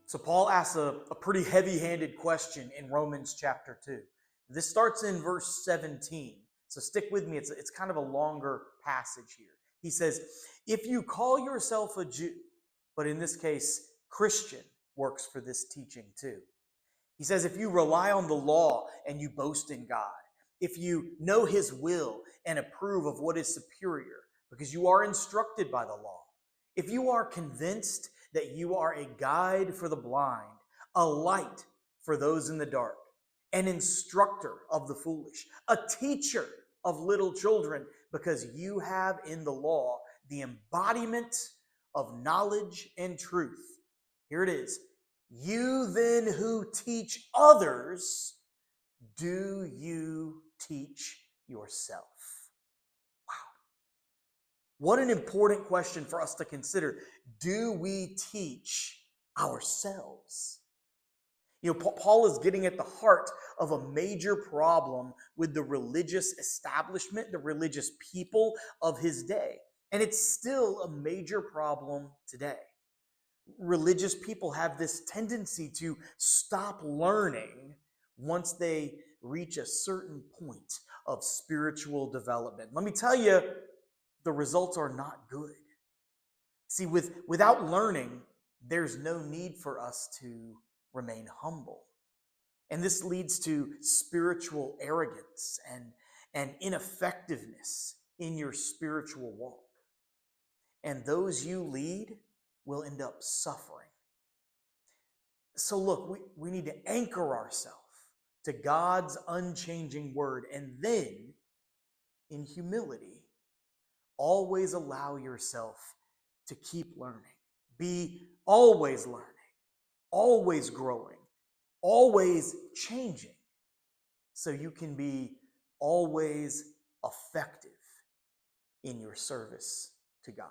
So Paul asks a pretty heavy-handed question in Romans chapter 2. This starts in verse 17. So stick with me. It's kind of a longer passage here. He says, if you call yourself a Jew, but in this case, Christian works for this teaching too. He says, if you rely on the law and you boast in God, if you know his will and approve of what is superior, because you are instructed by the law, if you are convinced that you are a guide for the blind, a light for those in the dark, an instructor of the foolish, a teacher of little children, because you have in the law the embodiment of knowledge and truth. Here it is. You then who teach others, do you teach yourself? What an important question for us to consider. Do we teach ourselves? You know, Paul is getting at the heart of a major problem with the religious establishment, the religious people of his day. And it's still a major problem today. Religious people have this tendency to stop learning once they reach a certain point of spiritual development. Let me tell you, the results are not good. See, without learning, there's no need for us to remain humble. And this leads to spiritual arrogance and ineffectiveness in your spiritual walk. And those you lead will end up suffering. So look, we need to anchor ourselves to God's unchanging word, and then in humility, always allow yourself to keep learning. Be always learning, always growing, always changing, so you can be always effective in your service to God.